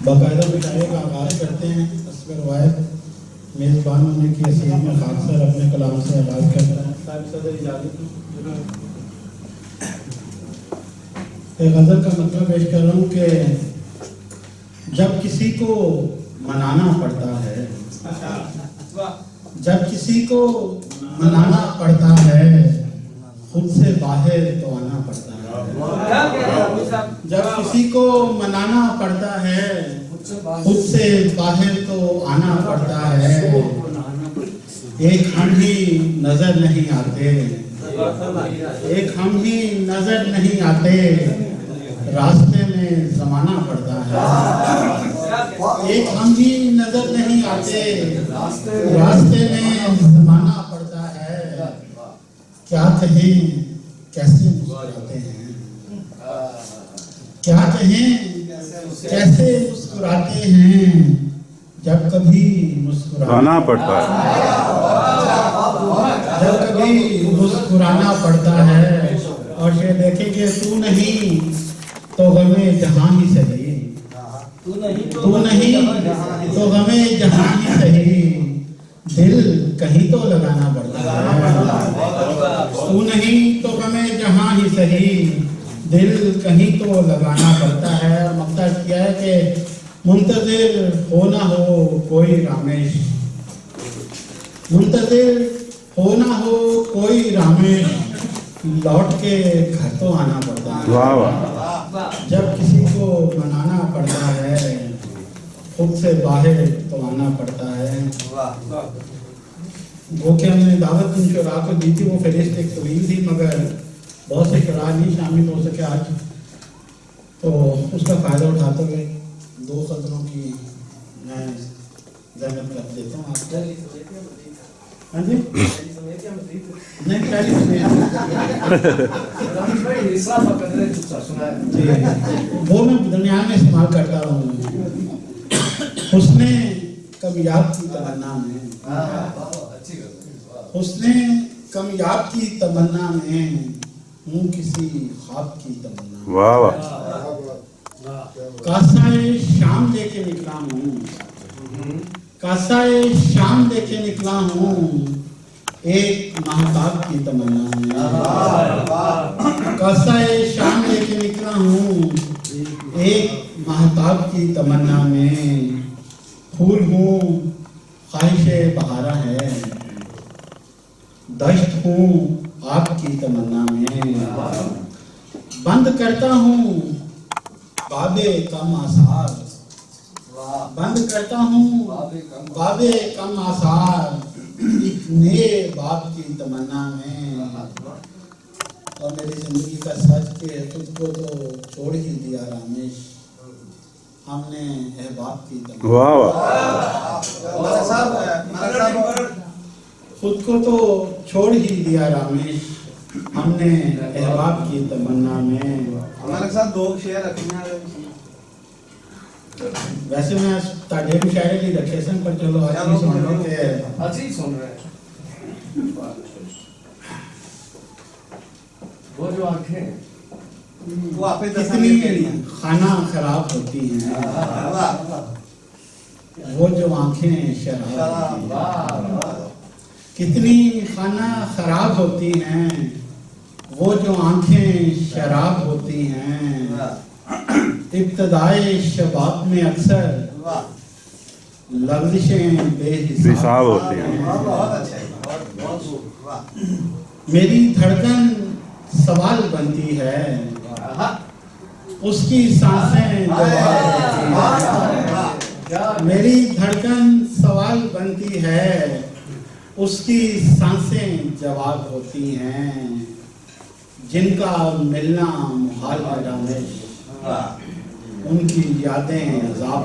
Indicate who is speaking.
Speaker 1: बाकायदा मिठाई का आगाज करते हैं। असगर वायद मेज़बान होने की हैसियत में खाकसर अपने कलाम से आगाज करता है। साहब सदर इजाज़त एक गज़ल का मतलब पेश कर रहा हूँ कि जब किसी को मनाना पड़ता है, जब किसी को मनाना पड़ता है, खुद से बाहर तो आना पड़ता है। जब किसी को मनाना पड़ता है, खुद से बाहर तो आना पड़ता है। एक हम ही नजर नहीं आते, एक हम ही नजर नहीं आते, रास्ते में जमाना पड़ता है। एक हम ही नजर नहीं आते, रास्ते में जमाना पड़ता है। क्या कहें कैसे मुस्कुराते हैं, क्या कहें कैसे मुस्कुराते हैं, जब कभी मुस्कुराना पड़ता है, जब कभी मुस्कुराना पड़ता है। और ये देखेंगे तू नहीं तो गमे जहां ही सही, तू नहीं तो गमे जहां ही सही, दिल कहीं तो लगाना पड़ता है। तू नहीं तो गमे जहां ही सही, दिल कहीं तो लगाना पड़ता है। और मकसद क्या है कि मुंतजिर हो ना हो कोई रामेश, मुंतजिर हो ना हो कोई रामेश, लौट के घर तो आना पड़ता है। वाह वाह। जब किसी को मनाना पड़ता है, खुद से बाहर तो आना पड़ता है। वो क्या हमने दावत इन शुरा को दी थी, वो फहरिस्त एक तवील थी, मगर बहुत से शुरा नहीं शामिल हो सके आज, तो उसका फ़ायदा उठाते हुए दो ग़ज़लों की मैं ज़हमत कर देता हूँ आपको। हाँ जी, नहीं पहली वो मैं दुनिया में इस्तेमाल करता हूँ। उसने कमियाब की तमन्ना में, उसने कमियाब की तमन्ना में, हूँ किसी ख्वाब की तमन्ना। वाह वाह। कासाए शाम लेके निकला हूँ, कासाए शाम लेके निकला हूँ, एक महताब की तमन्ना में। कासाए शाम लेके निकला हूँ, एक महताब की तमन्ना में। फूल हूँ ख्वाहिशे बहारा है, दश्त हूँ आपकी तमन्ना में। बंद करता हूँ बाबे कम आसार, बंद करता हूँ बाबे कम आसार, एक नए बाप की तमन्ना में। और मेरी जिंदगी का सच के खुद को तो छोड़ ही दिया रामेश, हमने अहबाब की तमन्ना। वाह वाह। खुद को तो छोड़ ही दिया रामेश, हमने अहबाब की तमन्ना में।
Speaker 2: हमारे साथ दो शेयर रखना।
Speaker 1: वैसे मैं तालीम शायरी नहीं रखे सन, पर चलो आज ही सुन लो के
Speaker 2: अच्छी सुन रहे हैं। वो जो आंखें वो आप
Speaker 1: कितनी खाना खराब होती हैं, वो जो आंखें शराब, कितनी खाना खराब होती हैं, वो जो आंखें शराब होती हैं। इब्तदाए शबाब में अक्सर लफ्ज़ें बेहिसाब होती हैं। मेरी धड़कन सवाल बनती है, उसकी सांसें जवाब होती हैं। मेरी धड़कन सवाल बनती है, उसकी सांसें जवाब होती हैं। जिनका मिलना मुहाल है रामेश, उनकी यादें अज़ाब।